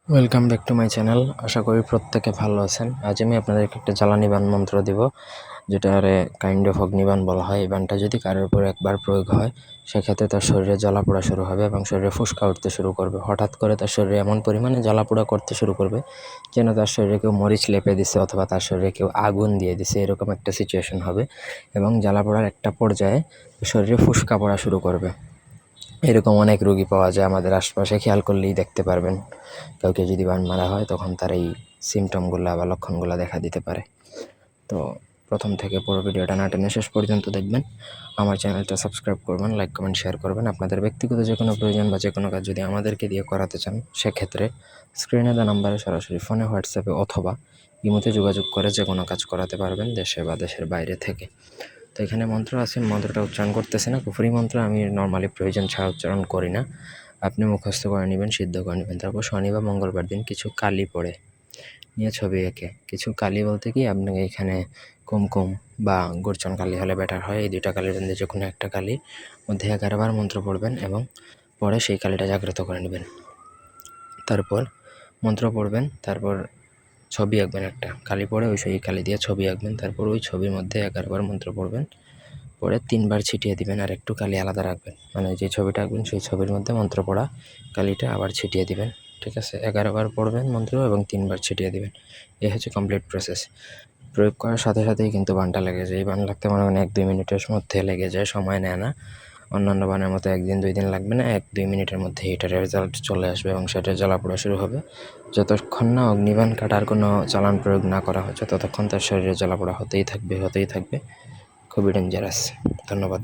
Welcome back to my channel. আশা করি প্রত্যেকে ভালো আছেন। আজ আমি আপনাদেরকে একটা জ্বালানি বান মন্ত্র দিব, যেটারে কাইন্ড অফ অগ্নিবাণ বলা হয়। এই বানটা যদি কারোর উপর একবার প্রয়োগ হয়, সেক্ষেত্রে তার শরীরে জ্বালাপোড়া শুরু হবে এবং শরীরে ফুসকা উঠতে শুরু করবে। হঠাৎ করে তার শরীরে এমন পরিমাণে জ্বালাপোড়া করতে শুরু করবে যেন তার শরীরে কেউ মরিচ লেপে দিছে অথবা তার শরীরে কেউ আগুন দিয়ে দিছে, এরকম একটা সিচুয়েশন হবে। এবং জ্বালাপোড়ার একটা পর্যায়ে শরীরে ফুসকা পড়া শুরু করবে। এরকম অনেক রোগী পাওয়া যায় আমাদের আশপাশে, খেয়াল করলেই দেখতে পারবেন। কাউকে যদি বান মারা হয় তখন তার এই সিমটমগুলো বা লক্ষণগুলো দেখা দিতে পারে। তো প্রথম থেকে পুরো ভিডিওটা না টেনে শেষ পর্যন্ত দেখবেন। আমার চ্যানেলটা সাবস্ক্রাইব করবেন, লাইক কমেন্ট শেয়ার করবেন। আপনাদের ব্যক্তিগত যে কোনো প্রয়োজন বা যে কোনো কাজ যদি আমাদেরকে দিয়ে করাতে চান, সেক্ষেত্রে স্ক্রিনে দেওয়া নাম্বারে সরাসরি ফোনে, হোয়াটসঅ্যাপে অথবা ইমোতে যোগাযোগ করে যে কোনো কাজ করাতে পারবেন, দেশে বা দেশের বাইরে থেকে। তো এখানে মন্ত্র আছে, মন্ত্রটা উচ্চারণ করতেছে না, কুফরি মন্ত্র। আমি নর্মালি প্রয়োজন ছাড়া উচ্চারণ করি না। আপনি মুখস্থ করে নেবেন, সিদ্ধ করে নেবেন। তারপর শনি বা মঙ্গলবার দিন কিছু কালি পড়ে নিয়ে ছবি এঁকে, কিছু কালি বলতে কি আপনাকে এখানে কুমকুম বা গুরচন কালি হলে বেটার হয়। এই দুইটা কালির মধ্যে যে কোনো একটা কালির মধ্যে 11 বার মন্ত্র পড়বেন এবং পরে সেই কালিটা জাগ্রত করে নেবেন। তারপর মন্ত্র পড়বেন, তারপর ছবি আঁকবেন, একটা কালি পড়ে ওই সেই কালি দিয়ে ছবি আঁকবেন। তারপর ওই ছবির মধ্যে 11 বার মন্ত্র পড়বেন, পরে 3 বার ছিটিয়ে দিবেন আর একটু কালি আলাদা রাখবেন। মানে যে ছবিটা আঁকবেন সেই ছবির মধ্যে মন্ত্র পড়া কালিটা আবার ছিটিয়ে দিবেন। ঠিক আছে, 11 বার পড়বেন মন্ত্র এবং 3 বার ছিটিয়ে দিবেন। এই হচ্ছে কমপ্লিট প্রসেস। প্রয়োগ করার সাথে সাথেই কিন্তু বানটা লেগে যায়। এই বান লাগতে মনে হয় 1-2 মিনিটের মধ্যে লেগে যায়, সময় নেয় না। অন্যান্য বানের মতো 1-2 দিন লাগবে না, 1-2 মিনিটের মধ্যে এটার রেজাল্ট চলে আসবে এবং সেটা জ্বালাপোড়া শুরু হবে। যতক্ষণ না অগ্নিবাণ কাটার কোনো চালান প্রয়োগ না করা হচ্ছে, ততক্ষণ তার শরীরে জ্বালাপোড়া হতেই থাকবে। খুবই ডেঞ্জারাস। ধন্যবাদ।